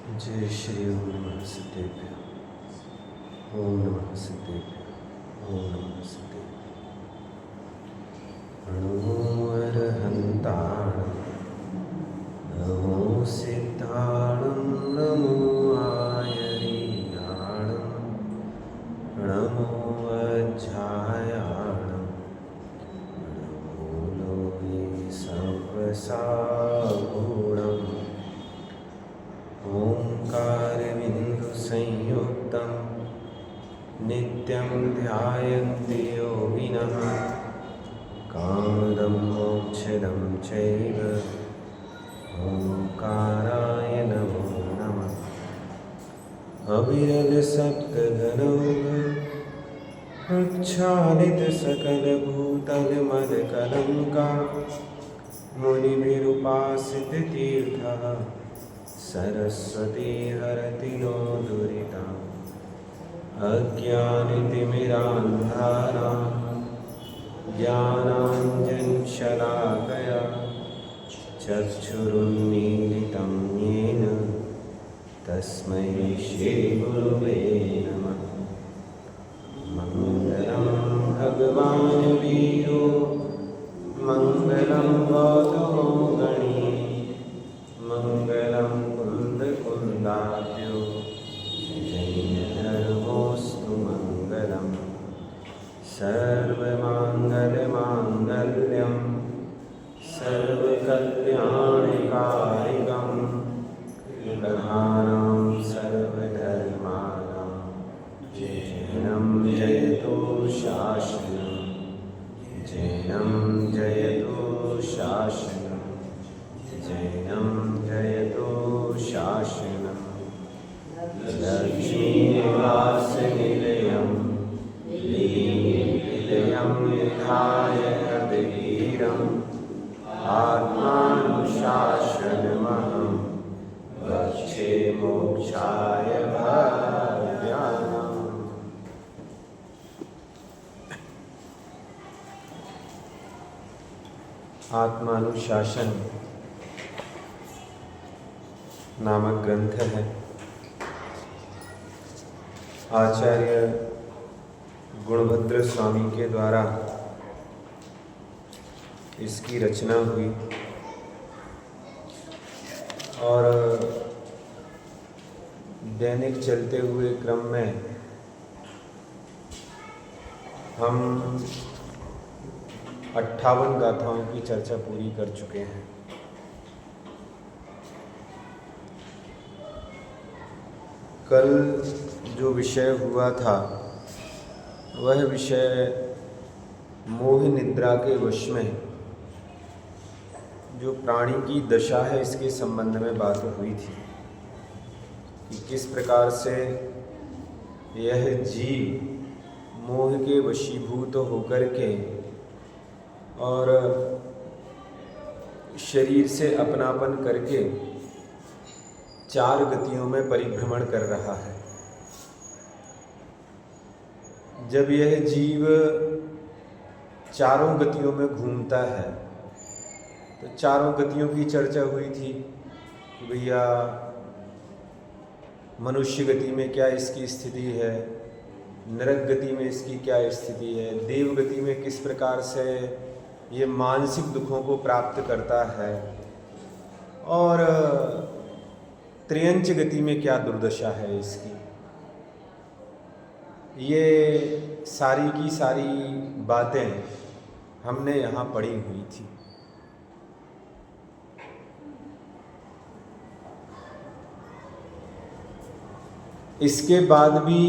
जय श्री ओम नमः सिद्धेभ्यः। ओम नमः सिद्धेभ्यः। ओम नमः सिद्धेभ्यः। नमो अरहन्ताणं नमो सिद्धाणं नमो आयर्याणं नमो अज्झायाणं नमो लोये सर्वसागुणम् ओंकारबिन्दुसंयुक्तं नित्यं ध्यायन्ति योगिनः कामदं मोक्षदं चैव ओंकाराय नमो नमः। अविरलशब्दघनौघ प्रक्षालितसकलभूतलमदकलङ्का मुनिभिरुपासिततीर्थः सरस्वती हरति नो दुरिताम् अज्ञानतिमिरान्धानां ज्ञानाञ्जनशलाकया चक्षुरुन्मीलितं येन तस्मै श्रीगुरुवे नमः। मङ्गलं भगवान् वीरो मङ्गलं गौतमो गणी मङ्गलं कुन्दकुन्दाभ्यो जैनधर्मोऽस्तु मङ्गलं सर्वमाङ्गल्यमाङ्गल्यं सर्वकल्याणकारिकं प्रधानं सर्वधर्माणां जैनं जयतु शासनं जैनं जयतु शासनं जैनं जयतु शासनं लक्ष्मीनिवासनिलयं लीलयं विधाय हृदयीरम् आत्मानुशासनमहं वक्षे मोक्षाय भाव्यानाम्। आत्मानुशासन नामक ग्रंथ है। आचार्य गुणभद्र स्वामी के द्वारा इसकी रचना हुई और दैनिक चलते हुए क्रम में हम 58 गाथाओं की चर्चा पूरी कर चुके हैं। कल जो विषय हुआ था वह विषय मोह निद्रा के वश में जो प्राणी की दशा है इसके संबंध में बात हुई थी कि किस प्रकार से यह जीव मोह के वशीभूत होकर के और शरीर से अपनापन करके 4 गतियों में परिभ्रमण कर रहा है। जब यह जीव चारों गतियों में घूमता है तो चारों गतियों की चर्चा हुई थी कि भैया मनुष्य गति में क्या इसकी स्थिति है, नरक गति में इसकी क्या स्थिति है, देव गति में किस प्रकार से ये मानसिक दुखों को प्राप्त करता है और त्रियंच गति में क्या दुर्दशा है इसकी। ये सारी की सारी बातें हमने यहाँ पढ़ी हुई थी। इसके बाद भी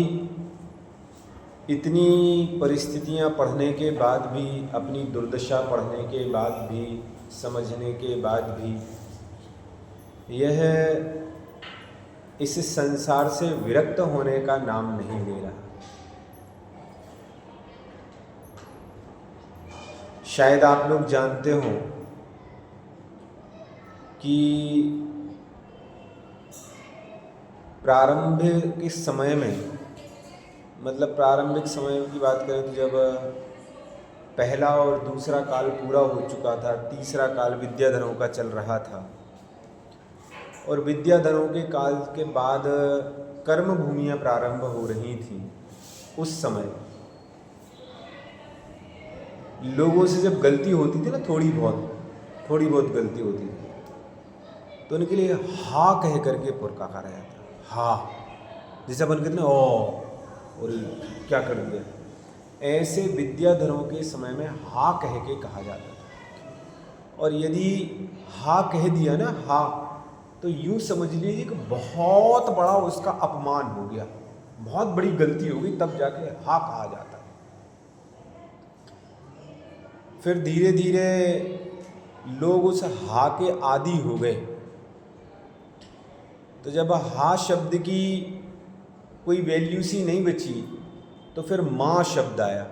इतनी परिस्थितियां पढ़ने के बाद भी, अपनी दुर्दशा पढ़ने के बाद भी, समझने के बाद भी यह इस संसार से विरक्त होने का नाम नहीं ले रहा। शायद आप लोग जानते हो कि प्रारंभिक समय में, मतलब प्रारंभिक समय की बात करें तो जब पहला और दूसरा काल पूरा हो चुका था, तीसरा काल विद्याधरों का चल रहा था, और विद्याधरों के काल के बाद कर्म भूमियाँ प्रारंभ हो रही थी। उस समय लोगों से जब गलती होती थी ना, थोड़ी बहुत गलती होती थी, तो उनके लिए हा कह करके पुरकारा जाता, हा, जैसे अपन कहते ना ओ, और क्या कर दिया, ऐसे विद्याधरों के समय में हा कह के कहा जाता था। और यदि हा कह दिया ना, हा, तो यूँ समझ लीजिए कि बहुत बड़ा उसका अपमान हो गया, बहुत बड़ी गलती हो गई, तब जाके हा कहा जाता। फिर धीरे धीरे लोग उस हा के आदी हो गए। तो जब हा शब्द की कोई वैल्यू सी नहीं बची, तो फिर माँ शब्द आया।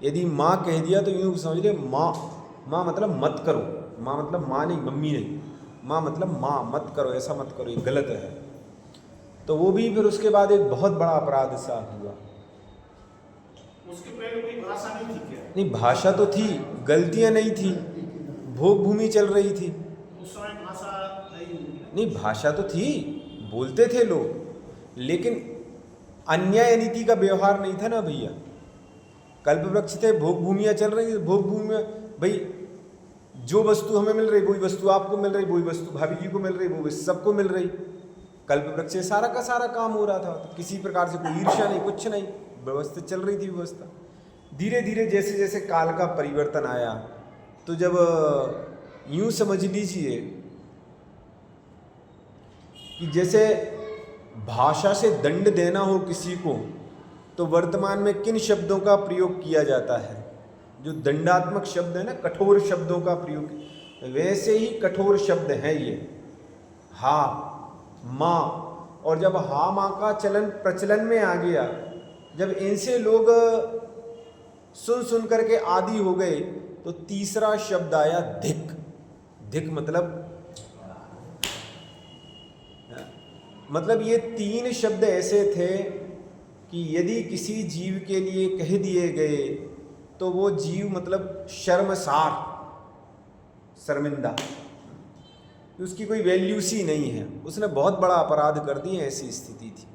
यदि माँ कह दिया तो यूँ समझ ले, माँ, माँ मतलब मत करो, माँ मतलब माँ नहीं, मम्मी नहीं, माँ मतलब माँ, मत करो, ऐसा मत करो, ये गलत है। तो वो भी फिर उसके बाद एक बहुत बड़ा अपराध सा हुआ। उसके पहले कोई भाषा नहीं थी क्या? नहीं, भाषा तो थी, गलतियाँ नहीं थी, भोग भूमि चल रही थी। उस समय भाषा नहीं, भाषा तो थी, बोलते थे लोग, लेकिन अन्याय नीति का व्यवहार नहीं था ना भैया। कल्प वृक्ष थे, भोग भूमियाँ चल रही थी, भोग भूमि में भाई जो वस्तु हमें मिल रही वही वस्तु आपको मिल रही, वही वस्तु भाभी जी को मिल रही, वो सबको मिल रही। कल्प वृक्ष से सारा का सारा काम हो रहा था, तो किसी प्रकार से कोई ईर्ष्या नहीं, कुछ नहीं, व्यवस्था चल रही थी व्यवस्था। धीरे धीरे जैसे जैसे काल का परिवर्तन आया, तो जब यूँ समझ लीजिए कि जैसे भाषा से दंड देना हो किसी को, तो वर्तमान में किन शब्दों का प्रयोग किया जाता है? जो दंडात्मक शब्द है ना, कठोर शब्दों का प्रयोग, वैसे ही कठोर शब्द हैं ये, हा, माँ। और जब हा माँ का चलन प्रचलन में आ गया, जब इनसे लोग सुन सुन करके आदी हो गए, तो तीसरा शब्द आया धिक। धिक मतलब ये तीन शब्द ऐसे थे कि यदि किसी जीव के लिए कह दिए गए तो वो जीव मतलब शर्मसार, शर्मिंदा, उसकी कोई वैल्यू सी नहीं है, उसने बहुत बड़ा अपराध कर दिया, ऐसी स्थिति थी।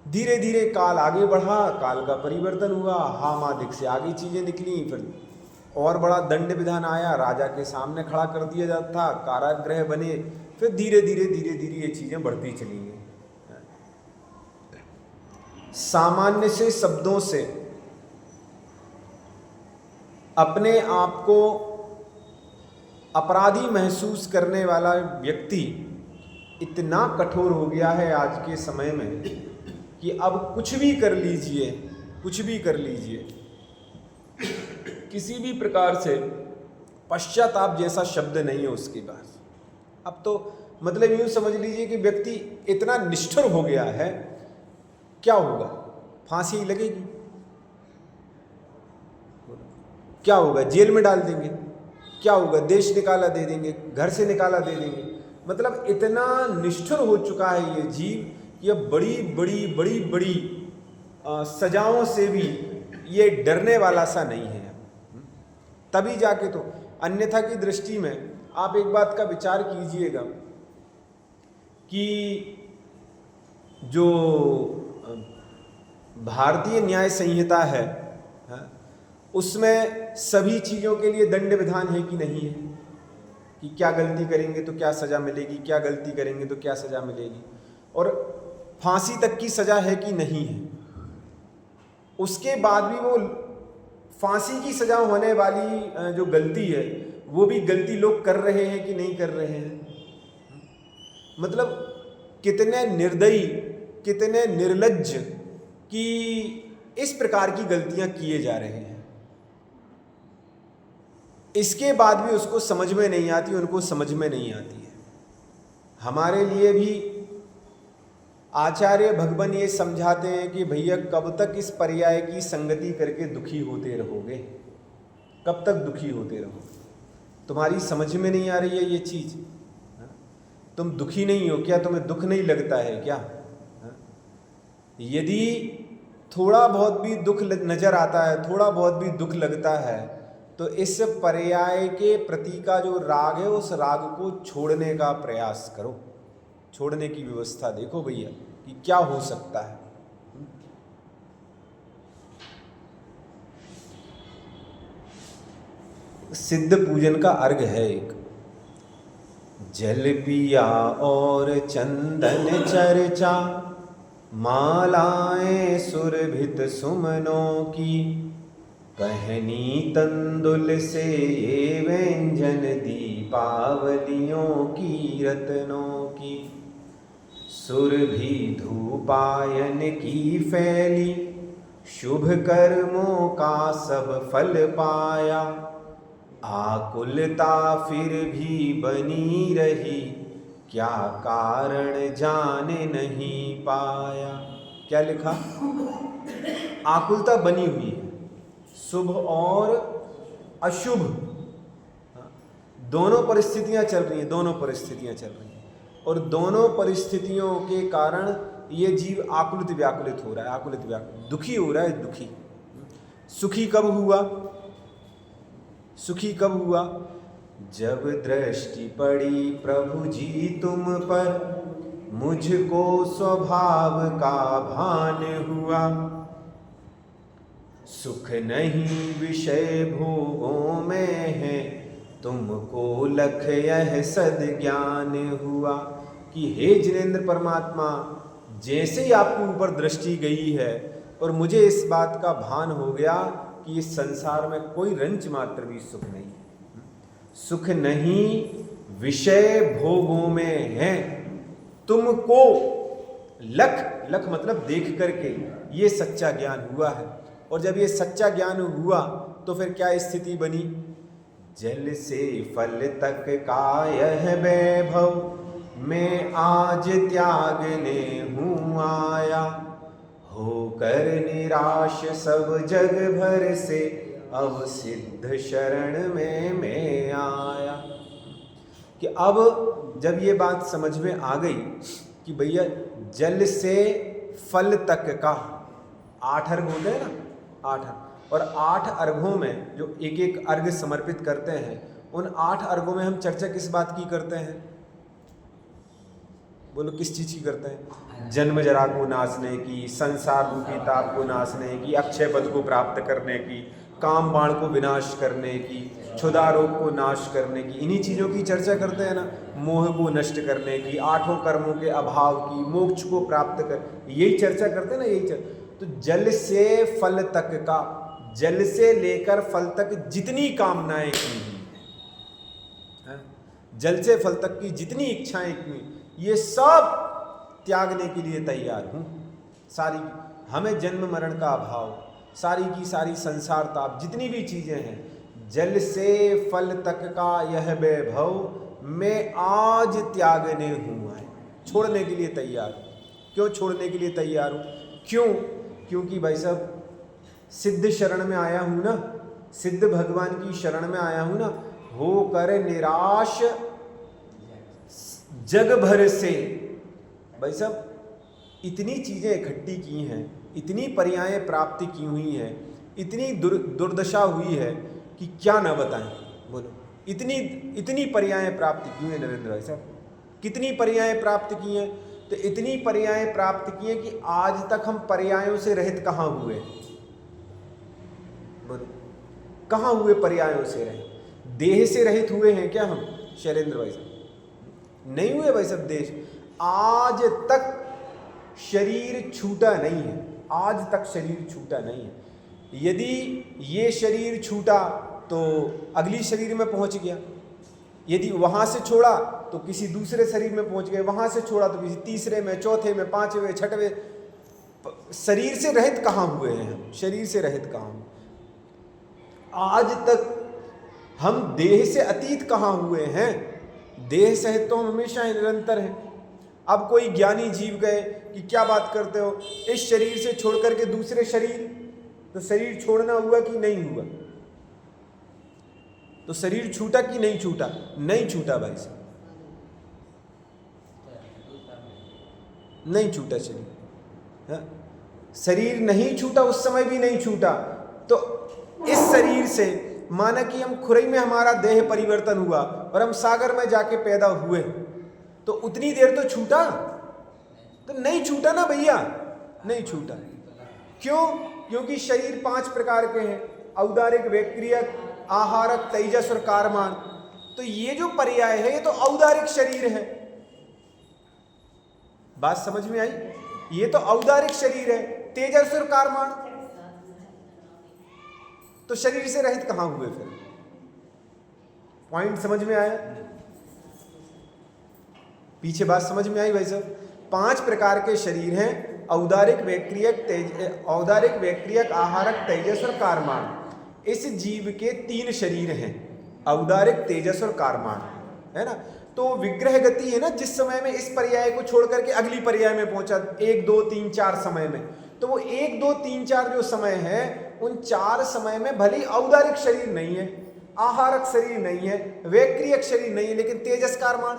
धीरे धीरे काल आगे बढ़ा, काल का परिवर्तन हुआ, हामादिक से आगे चीज़ें निकली, फिर और बड़ा दंड विधान आया, राजा के सामने खड़ा कर दिया जाता था, कारागृह बने, फिर धीरे धीरे ये चीज़ें बढ़ती चली गई। सामान्य से शब्दों से अपने आप को अपराधी महसूस करने वाला व्यक्ति इतना कठोर हो गया है आज के समय में कि अब कुछ भी कर लीजिए, किसी भी प्रकार से पश्चाताप जैसा शब्द नहीं है उसके पास। अब तो मतलब यूँ समझ लीजिए कि व्यक्ति इतना निष्ठुर हो गया है, क्या होगा? फांसी लगेगी, क्या होगा? जेल में डाल देंगे, क्या होगा? देश निकाला दे देंगे, घर से निकाला दे देंगे। मतलब इतना निष्ठुर हो चुका है ये जीव कि अब बड़ी सजाओं से भी ये डरने वाला सा नहीं है। तभी जाके तो, अन्यथा की दृष्टि में आप एक बात का विचार कीजिएगा कि जो भारतीय न्याय संहिता है, उसमें सभी चीज़ों के लिए दंड विधान है कि नहीं है, कि क्या गलती करेंगे तो क्या सज़ा मिलेगी, क्या गलती करेंगे तो क्या सज़ा मिलेगी, और फांसी तक की सज़ा है कि नहीं है। उसके बाद भी वो फांसी की सज़ा होने वाली जो गलती है, वो भी गलती लोग कर रहे हैं कि नहीं कर रहे हैं। मतलब कितने निर्दयी, कितने निर्लज्ज कि इस प्रकार की गलतियां किए जा रहे हैं। इसके बाद भी उसको समझ में नहीं आती, उनको समझ में नहीं आती है। हमारे लिए भी आचार्य भगवान ये समझाते हैं कि भैया कब तक इस पर्याय की संगति करके दुखी होते रहोगे, कब तक दुखी होते रहोगे? तुम्हारी समझ में नहीं आ रही है ये चीज़, तुम दुखी नहीं हो क्या? तुम्हें दुख नहीं लगता है क्या? यदि थोड़ा बहुत भी दुख नज़र आता है, थोड़ा बहुत भी दुख लगता है, तो इस पर्याय के प्रति का जो राग है उस राग को छोड़ने का प्रयास करो, छोड़ने की व्यवस्था देखो भैया कि क्या हो सकता है। सिद्ध पूजन का अर्घ है एक, जल पिया और चंदन चर्चा, मालाएं सुरभित सुमनों की, कहनी तंदुल से ये व्यंजन दीपावलियों की रत्नों की, सुरभि धूपायन की फैली, शुभ कर्मों का सब फल पाया, आकुलता फिर भी बनी रही, क्या कारण जाने नहीं पाया। क्या लिखा? आकुलता बनी हुई है, शुभ और अशुभ दोनों परिस्थितियां चल रही हैं, दोनों परिस्थितियां चल रही हैं, और दोनों परिस्थितियों के कारण ये जीव आकुलित व्याकुलित हो रहा है, आकुलित व्याकुलित, दुखी हो रहा है, दुखी। सुखी कब हुआ? सुखी कब हुआ? जब दृष्टि पड़ी प्रभु जी तुम पर, मुझको स्वभाव का भान हुआ, सुख नहीं विषय भोगों में है, तुमको लख यह सद ज्ञान हुआ। कि हे जिनेंद्र परमात्मा, जैसे ही आपके ऊपर दृष्टि गई है और मुझे इस बात का भान हो गया कि इस संसार में कोई रंच मात्र भी सुख नहीं है, सुख नहीं विषय भोगों में है, तुमको लख, लख मतलब देख करके, ये सच्चा ज्ञान हुआ है। और जब ये सच्चा ज्ञान हुआ तो फिर क्या स्थिति बनी? जल से फल तक का यह वैभव, मैं आज त्यागने हूँ आया, होकर निराश सब जग भर से, अब सिद्ध शरण में मैं आया। कि अब जब ये बात समझ में आ गई कि भैया जल से फल तक का 8 अर्घ होते हैं ना, 8 अर्घ, और 8 अर्घों में जो एक एक अर्घ समर्पित करते हैं, उन 8 अर्घों में हम चर्चा किस बात की करते हैं? बोलो किस चीज की करते हैं? जन्म जरा को नाशने की, संसार रूपी ताप को नाशने की, अक्षय पद को प्राप्त करने की, काम बाण को विनाश करने की, क्षुधा रोग को नाश करने की, इन्हीं चीज़ों की चर्चा करते हैं ना। मोह को नष्ट करने की, 8 कर्मों के अभाव की, मोक्ष को प्राप्त कर, यही चर्चा करते हैं ना, यही चर्चा। तो जल से फल तक का, जल से लेकर फल तक जितनी कामनाएं की, जल से फल तक की जितनी इच्छाएं की, ये सब त्यागने के लिए तैयार हूँ। सारी हमें जन्म मरण का अभाव, सारी की सारी संसार ताप, जितनी भी चीज़ें हैं, जल से फल तक का यह वैभव मैं आज त्यागने हूँ, छोड़ने के लिए तैयार हूँ। क्यों छोड़ने के लिए तैयार हूँ? क्यों? क्योंकि भाई साहब सिद्ध शरण में आया हूँ ना, सिद्ध भगवान की शरण में आया हूँ ना, होकर निराश जग भर से। भाई साहब इतनी चीज़ें इकट्ठी की हैं, इतनी पर्यायें प्राप्ति की हुई हैं, इतनी दुर्दशा हुई है कि क्या ना बताएं। बोलो इतनी पर्यायें प्राप्त की हैं नरेंद्र भाई साहब, कितनी पर्यायें प्राप्त की हैं? तो इतनी पर्यायें प्राप्त की हैं कि आज तक हम पर्यायों से रहित कहाँ हुए? बोलो कहाँ हुए पर्यायों से रहित? देह से रहित हुए हैं क्या हम शैलेंद्र भाई साहब? नहीं हुए भाई साहब। देश आज तक शरीर छूटा नहीं है, आज तक शरीर छूटा नहीं है। यदि ये शरीर छूटा तो अगली शरीर में पहुंच गया, यदि वहां से छोड़ा तो किसी दूसरे शरीर में पहुंच गए, वहां से छोड़ा तो किसी तीसरे में, चौथे में, 5वें, 6वें। शरीर से रहित कहाँ हुए हैं हम? शरीर से रहित कहाँ? आज तक हम देह से अतीत कहाँ हुए हैं? देह सहित तो हम हमेशा निरंतर हैं। अब कोई ज्ञानी जीव गए कि क्या बात करते हो, इस शरीर से छोड़ करके दूसरे शरीर, तो शरीर छोड़ना हुआ कि नहीं हुआ? तो शरीर छूटा कि नहीं छूटा? नहीं छूटा भाई साहब, नहीं छूटा शरीर। हाँ? शरीर नहीं छूटा, उस समय भी नहीं छूटा। तो इस शरीर से माना कि हम खुरई में हमारा देह परिवर्तन हुआ और हम सागर में जाके पैदा हुए, तो उतनी देर तो छूटा? तो नहीं छूटा ना भैया, नहीं छूटा। क्यों? क्योंकि शरीर 5 प्रकार के हैं, औदारिक, वैक्रियक, आहारक, तेजस और कारमान। तो ये जो पर्याय है ये तो औदारिक शरीर है। बात समझ में आई? ये तो औदारिक शरीर है, तेजस और कारमान, तो शरीर से रहित कहां हुए फिर? पॉइंट समझ में आया? पीछे बात समझ में आई भाई साहब? 5 प्रकार के शरीर हैं, औदारिक, वैक्रियक, आहारक, तेजस और कारमान। इस जीव के 3 शरीर हैं, औदारिक, तेजस और कारमान, है ना। तो विग्रह गति है ना, जिस समय में इस पर्याय को छोड़ करके अगली पर्याय में पहुंचा 1 2 3 4 समय में, तो वो 1 2 3 4 जो समय है, उन 4 समय में भले ही औदारिक शरीर नहीं है, आहारक शरीर नहीं है, वैक्रियक शरीर नहीं है, लेकिन तेजस, कारमान,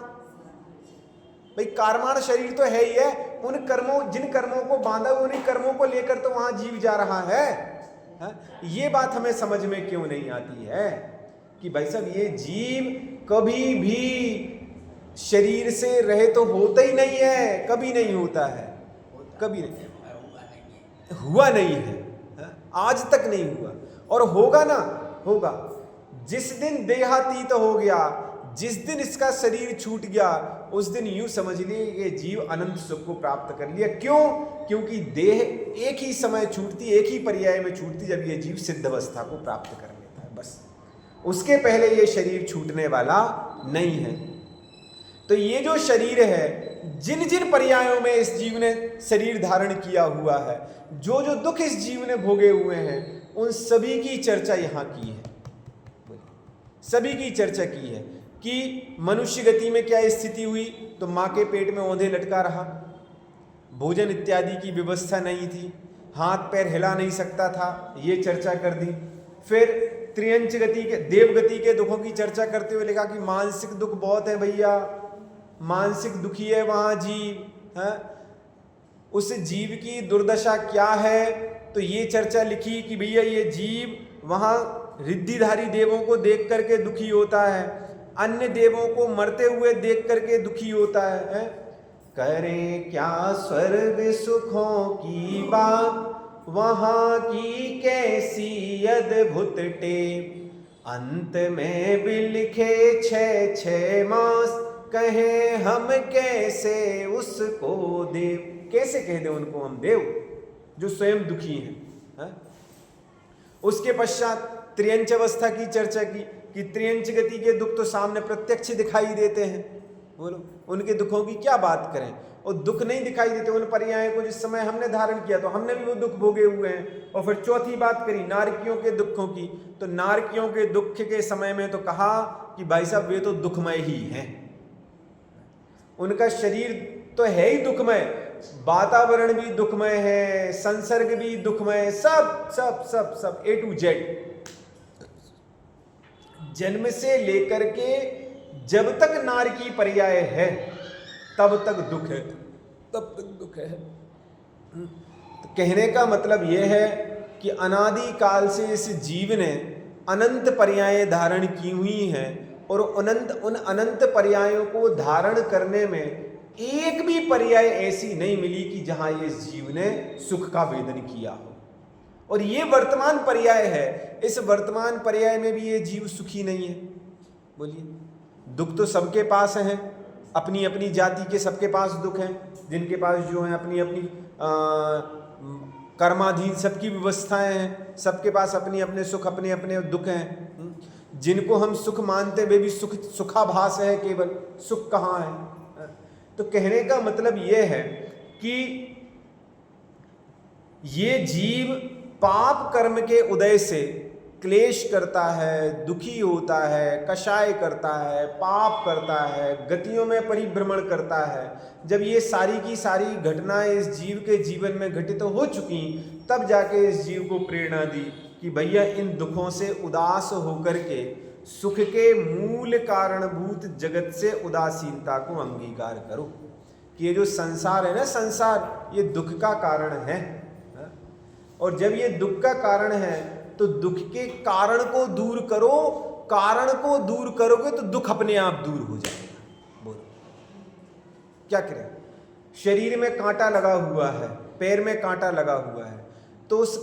भाई कारमान शरीर तो है ही है। उन कर्मों, जिन कर्मों को बांधा उन्हीं कर्मों को लेकर तो वहां जीव जा रहा है। ये बात हमें समझ में क्यों नहीं आती है कि भाई साहब ये जीव कभी भी शरीर से रहे तो होता ही नहीं है, कभी नहीं होता है, कभी नहीं हुआ, नहीं है, आज तक नहीं हुआ, और होगा ना, होगा। जिस दिन देहातीत हो गया, जिस दिन इसका शरीर छूट गया, उस दिन यूं समझ लिए ये जीव अनंत सुख को प्राप्त कर लिया। क्यों? क्योंकि देह एक ही समय छूटती, एक ही पर्याय में छूटती, जब ये जीव सिद्ध अवस्था को प्राप्त कर लेता है, बस। उसके पहले ये शरीर छूटने वाला नहीं है। तो ये जो शरीर है, जिन जिन पर्यायों में इस जीव ने शरीर धारण किया हुआ है, जो जो दुख इस जीव ने भोगे हुए हैं, उन सभी की चर्चा यहाँ की है, सभी की चर्चा की है कि मनुष्य गति में क्या स्थिति हुई। तो माँ के पेट में औंधे लटका रहा, भोजन इत्यादि की व्यवस्था नहीं थी, हाथ पैर हिला नहीं सकता था, ये चर्चा कर दी। फिर त्रियंच गति के, देव गति के दुखों की चर्चा करते हुए लिखा कि मानसिक दुख बहुत है भैया, मानसिक दुखी है वहाँ जीव, है। उस जीव की दुर्दशा क्या है, तो ये चर्चा लिखी कि भैया ये जीव वहाँ रिद्धिधारी देवों को देख करके दुखी होता है, अन्य देवों को मरते हुए देख करके दुखी होता है। करें क्या स्वर्ग सुखों की बात, वहां की कैसी अद्भुत टेप, अंत में भी लिखे 6 मास, कहें हम कैसे उसको देव। कैसे कह दे उनको हम देव, जो स्वयं दुखी हैं। उसके पश्चात त्रियंच अवस्था की चर्चा की कि त्रियंच गति के दुख तो सामने प्रत्यक्ष दिखाई देते हैं, बोलो उनके दुखों की क्या बात करें। और दुख नहीं दिखाई देते उन पर्यायों को जिस समय हमने धारण किया, तो हमने भी वो दुख भोगे हुए हैं। और फिर चौथी बात करी नारकियों के दुखों की, तो नारकियों के दुख के समय में तो कहा कि भाई साहब वे तो दुखमय ही हैं, उनका शरीर तो है ही दुखमय, वातावरण भी दुखमय है, संसर्ग भी दुखमय, सब सब सब सब A to Z, जन्म से लेकर के जब तक नारकी पर्याय है तब तक दुख है, तब तक दुख है। तो कहने का मतलब यह है कि अनादि काल से इस जीव ने अनंत पर्याय धारण की हुई हैं, और उन अनंत पर्यायों को धारण करने में एक भी पर्याय ऐसी नहीं मिली कि जहां ये जीव ने सुख का वेदन किया हो। और ये वर्तमान पर्याय है, इस वर्तमान पर्याय में भी ये जीव सुखी नहीं है। बोलिए, दुख तो सबके पास हैं, अपनी अपनी जाति के सबके पास दुख हैं, जिनके पास जो है अपनी अपनी कर्माधीन सबकी व्यवस्थाएं हैं, सबके पास अपने अपने सुख, अपने अपने दुख हैं। जिनको हम सुख मानते वे भी सुखाभास है, केवल सुख कहाँ है। तो कहने का मतलब यह है कि ये जीव पाप कर्म के उदय से क्लेश करता है, दुखी होता है, कषाय करता है, पाप करता है, गतियों में परिभ्रमण करता है। जब ये सारी की सारी घटनाएं इस जीव के जीवन में घटित हो चुकी, तब जाके इस जीव को प्रेरणा दी कि भैया इन दुखों से उदास होकर के सुख के मूल कारणभूत जगत से उदासीनता को अंगीकार करो कि ये जो संसार है ना, संसार ये दुख का कारण है। और जब ये दुख का कारण है तो दुख के कारण को दूर करो, कारण को दूर करोगे तो दुख अपने आप दूर हो जाएगा। बोलो क्या करें? शरीर में कांटा लगा हुआ है, पैर में कांटा लगा हुआ है, तो उस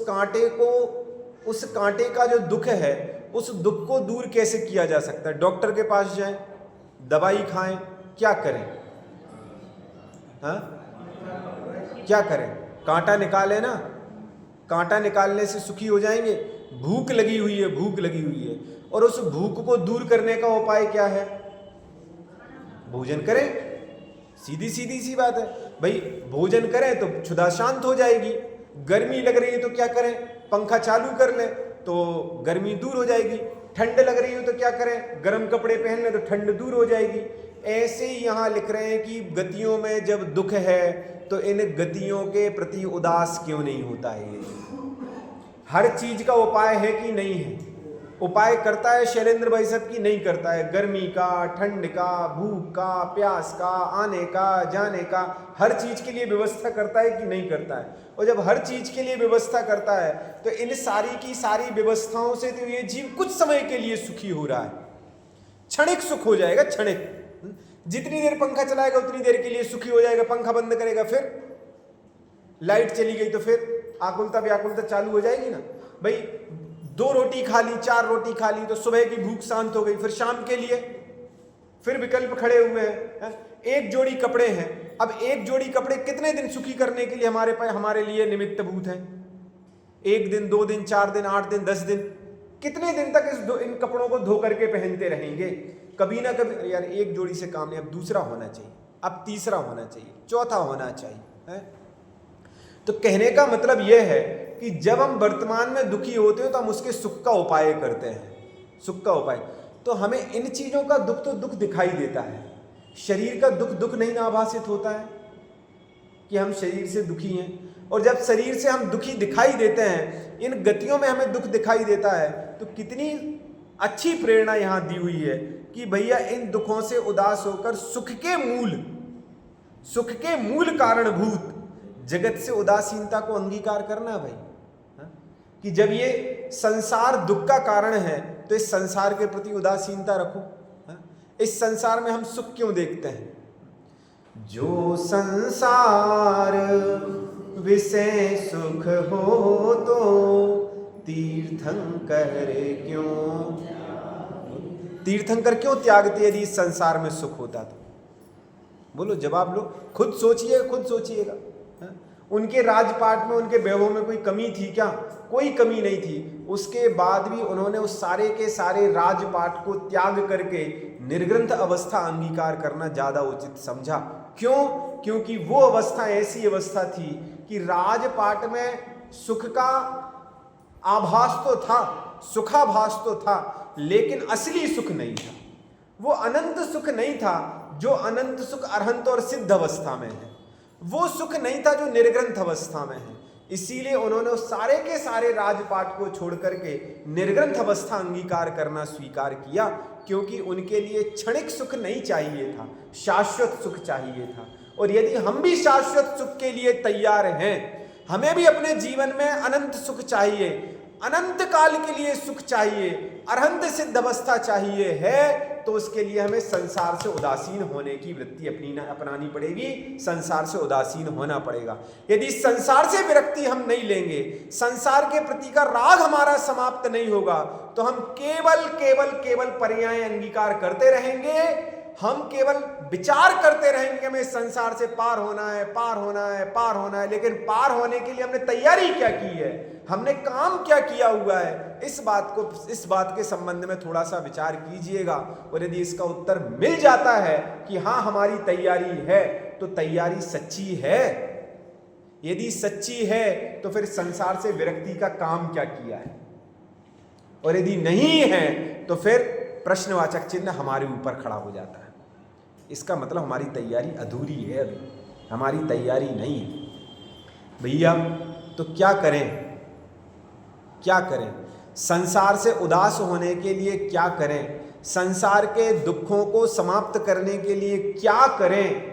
कांटे का जो दुख है, उस दुख को दूर कैसे किया जा सकता है? डॉक्टर के पास जाएं, दवाई खाएं, क्या करें? हाँ, क्या करें? कांटा निकाले ना, कांटा निकालने से सुखी हो जाएंगे? भूख लगी हुई है, भूख लगी हुई है, और उस भूख को दूर करने का उपाय क्या है? भोजन करें। सीधी सीधी सी बात है भाई, भोजन करें तो क्षुधा शांत हो जाएगी। गर्मी लग रही है तो क्या करें? पंखा चालू कर लें तो गर्मी दूर हो जाएगी। ठंड लग रही हो तो क्या करें? गर्म कपड़े पहन लें तो ठंड दूर हो जाएगी। ऐसे ही यहाँ लिख रहे हैं कि गतियों में जब दुख है तो इन गतियों के प्रति उदास क्यों नहीं होता है? हर चीज का उपाय है कि नहीं है? उपाय करता है शैलेंद्र भाई साहब की नहीं करता है? गर्मी का, ठंड का, भूख का, प्यास का, आने का, जाने का, हर चीज के लिए व्यवस्था करता है कि नहीं करता है? और जब हर चीज के लिए व्यवस्था करता है तो इन सारी की सारी व्यवस्थाओं से तो ये जीव कुछ समय के लिए सुखी हो रहा है, क्षणिक सुख हो जाएगा, क्षणिक। जितनी देर पंखा चलाएगा उतनी देर के लिए सुखी हो जाएगा। पंखा बंद करेगा, फिर लाइट चली गई तो फिर आकुलता व्याकुलता चालू हो जाएगी ना भाई। 2 रोटी खा ली, 4 रोटी खा ली तो सुबह की भूख शांत हो गई, फिर शाम के लिए फिर विकल्प खड़े हुए हैं। एक जोड़ी कपड़े हैं, अब एक जोड़ी कपड़े कितने दिन सुखी करने के लिए हमारे लिए निमित्तभूत हैं? 1 दिन, 2 दिन, 4 दिन, 8 दिन, 10 दिन, कितने दिन तक इन कपड़ों को धो करके पहनते रहेंगे? कभी ना कभी यार एक जोड़ी से काम नहीं, अब दूसरा होना चाहिए, अब तीसरा होना चाहिए, चौथा होना चाहिए, है? तो कहने का मतलब यह है कि जब हम वर्तमान में दुखी होते हैं तो हम उसके सुख का उपाय करते हैं, सुख का उपाय। तो हमें इन चीजों का दुख तो दुख दिखाई देता है, शरीर का दुख दुख नहीं आभासित होता है कि हम शरीर से दुखी हैं। और जब शरीर से हम दुखी दिखाई देते हैं, इन गतियों में हमें दुख दिखाई देता है, तो कितनी अच्छी प्रेरणा यहाँ दी हुई है कि भैया इन दुखों से उदास होकर सुख के मूल कारणभूत जगत से उदासीनता को अंगीकार करना भाई। कि जब ये संसार दुख का कारण है तो इस संसार के प्रति उदासीनता रखो। इस संसार में हम सुख क्यों देखते हैं? जो संसार विषय सुख हो तो तीर्थंकर क्यों त्यागते यदि इस संसार में सुख होता तो? बोलो, जवाब लो, खुद सोचिएगा। उनके राजपाट में, उनके वैभव में कोई कमी थी क्या? कोई कमी नहीं थी। उसके बाद भी उन्होंने उस सारे के सारे राजपाट को त्याग करके निर्ग्रंथ अवस्था अंगीकार करना ज्यादा उचित समझा। क्यों? क्योंकि वो अवस्था ऐसी अवस्था थी कि राजपाट में सुख का आभास तो था, सुखाभास तो था, लेकिन असली सुख नहीं था। वो अनंत सुख नहीं था जो अनंत सुख अरहंत और सिद्ध अवस्था में है। वो सुख नहीं था जो निर्ग्रंथ अवस्था में है। इसीलिए उन्होंने उस सारे के सारे राजपाट को छोड़ करके निर्ग्रंथ अवस्था अंगीकार करना स्वीकार किया, क्योंकि उनके लिए क्षणिक सुख नहीं चाहिए था, शाश्वत सुख चाहिए था। और यदि हम भी शाश्वत सुख के लिए तैयार हैं, हमें भी अपने जीवन में अनंत सुख चाहिए, अनंत काल के लिए सुख चाहिए, अरहंत सिद्ध अवस्था चाहिए है, तो उसके लिए हमें संसार से उदासीन होने की वृत्ति अपनानी पड़ेगी, संसार से उदासीन होना पड़ेगा। यदि संसार से विरक्ति हम नहीं लेंगे, संसार के प्रति का राग हमारा समाप्त नहीं होगा, तो हम केवल पर्याय अंगीकार करते रहेंगे। हम केवल विचार करते रहेंगे हमें संसार से पार होना है, लेकिन पार होने के लिए हमने तैयारी क्या की है, हमने काम क्या किया हुआ है? इस बात के संबंध में थोड़ा सा विचार कीजिएगा। और यदि इसका उत्तर मिल जाता है कि हाँ हमारी तैयारी है, तो तैयारी सच्ची है। यदि सच्ची है तो फिर संसार से विरक्ति का काम क्या किया है? और यदि नहीं है तो फिर प्रश्नवाचक चिन्ह हमारे ऊपर खड़ा हो जाता है। इसका मतलब हमारी तैयारी अधूरी है, अभी हमारी तैयारी नहीं है। भैया तो क्या करें? संसार से उदास होने के लिए क्या करें? संसार के दुखों को समाप्त करने के लिए क्या करें?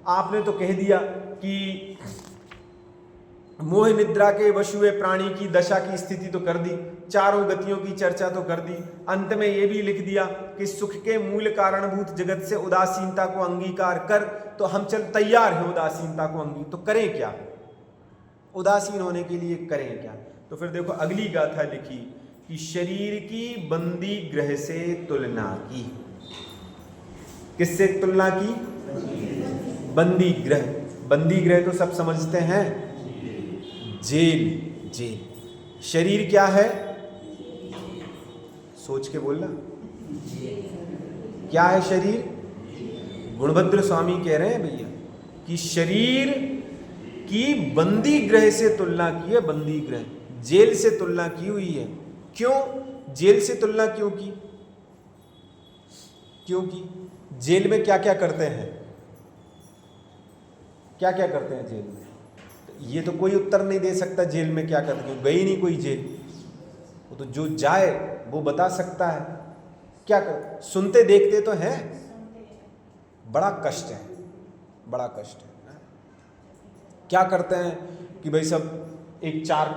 आपने तो कह दिया कि मोह निद्रा के वश हुए प्राणी की दशा की स्थिति तो कर दी, चारों गतियों की चर्चा तो कर दी, अंत में ये भी लिख दिया कि सुख के मूल कारणभूत जगत से उदासीनता को अंगीकार कर। तो हम चल तैयार हैं उदासीनता को तो करें क्या, उदासीन होने के लिए करें क्या। तो फिर देखो अगली गाथा लिखी कि शरीर की बंदी ग्रह से तुलना की। किससे तुलना की? बंदी ग्रह। बंदी ग्रह तो सब समझते हैं, जेल। जेल शरीर क्या है? सोच के बोलना, क्या है शरीर? गुणभद्र स्वामी कह रहे हैं भैया कि शरीर की बंदी ग्रह से तुलना की है। बंदी ग्रह, जेल से तुलना की हुई है। क्यों जेल से तुलना क्यों की? क्योंकि जेल में क्या क्या करते हैं? क्या क्या करते हैं जेल में? ये तो कोई उत्तर नहीं दे सकता जेल में क्या करते हैं, गई नहीं कोई जेल। वो तो जो जाए वो बता सकता है। क्या कर, सुनते देखते तो हैं, बड़ा कष्ट है, बड़ा कष्ट है। क्या करते हैं कि भाई सब एक चार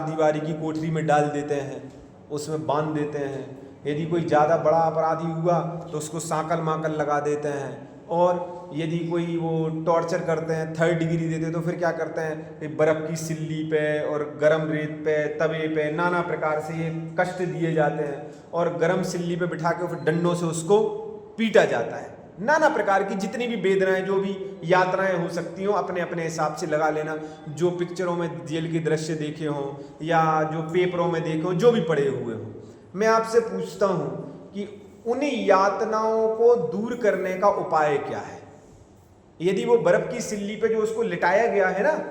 दीवारी की कोठरी में डाल देते हैं, उसमें बांध देते हैं। यदि कोई ज़्यादा बड़ा अपराधी हुआ तो उसको सांकल माकल लगा देते हैं, और यदि कोई वो टॉर्चर करते हैं, 3rd डिग्री देते हैं, तो फिर क्या करते हैं, बर्फ़ की सिल्ली पे और गरम रेत पे, तवे पे, नाना प्रकार से ये कष्ट दिए जाते हैं, और गरम सिल्ली पे बिठा के फिर डंडों से उसको पीटा जाता है। नाना प्रकार की जितनी भी वेदनाएं, जो भी यातनाएं हो सकती हों, अपने अपने हिसाब से लगा लेना। जो पिक्चरों में जेल के दृश्य देखे हों या जो पेपरों में देखे हों, जो भी पढ़े हुए हों, मैं आपसे पूछता हूँ कि उन यातनाओं को दूर करने का उपाय क्या है? यदि वो बर्फ की सिल्ली पे जो उसको लिटाया गया है ना,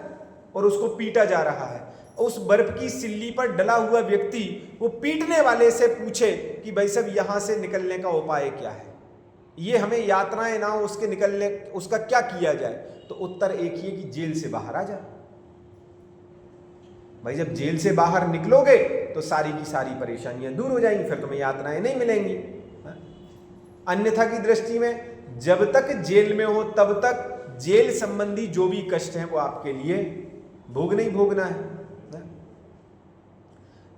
और उसको पीटा जा रहा है, उस बर्फ की सिल्ली पर डला हुआ व्यक्ति वो पीटने वाले से पूछे कि भाई साहब यहां से निकलने का उपाय क्या है, ये हमें यातनाएं ना हो, उसके निकलने उसका क्या किया जाए, तो उत्तर एक ही है कि जेल से बाहर आ जा। भाई जब जेल से बाहर निकलोगे तो सारी की सारी परेशानियां दूर हो जाएंगी, फिर तुम्हें यातनाएं नहीं मिलेंगी। अन्यथा की दृष्टि में जब तक जेल में हो तब तक जेल संबंधी जो भी कष्ट हैं वो आपके लिए भोगना ही भोगना है।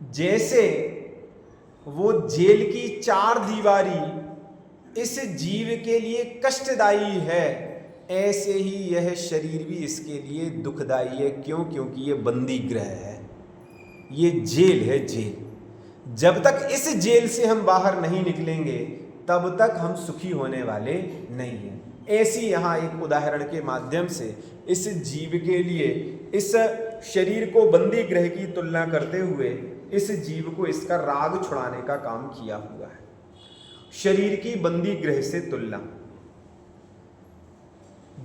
जैसे वो जेल की 4 दीवारी इस जीव के लिए कष्टदायी है, ऐसे ही यह शरीर भी इसके लिए दुखदायी है। क्यों? क्योंकि ये बंदी ग्रह है, ये जेल है, जेल। जब तक इस जेल से हम बाहर नहीं निकलेंगे तब तक हम सुखी होने वाले नहीं हैं। ऐसी यहाँ एक उदाहरण के माध्यम से इस जीव के लिए इस शरीर को बंदी ग्रह की तुलना करते हुए इस जीव को इसका राग छुड़ाने का काम किया हुआ है। शरीर की बंदी ग्रह से तुलना।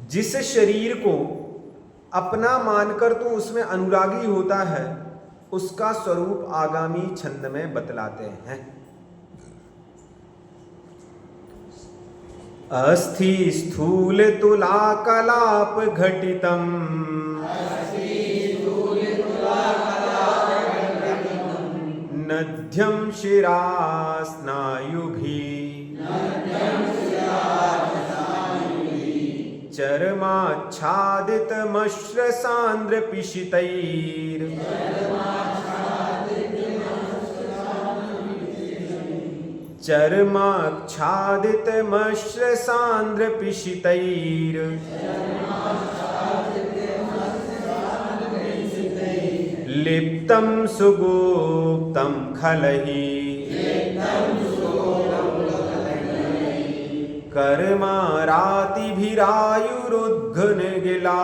जिस शरीर को अपना मानकर तो उसमें अनुरागी होता है, उसका स्वरूप आगामी छंद में बतलाते हैं। अस्थि स्थूल तुला कलाप घटितम, नद्यम शिरा स्नायुभिः, चर्माच्छादितमश्रसान्द्र पिशितैर्, चर्माच्छादितमश्रसान्द्र पिशितैर्, लिप्तं सुगुप्तं खलैः, कर्मारातिभिरायुरुद्घ्नगिला,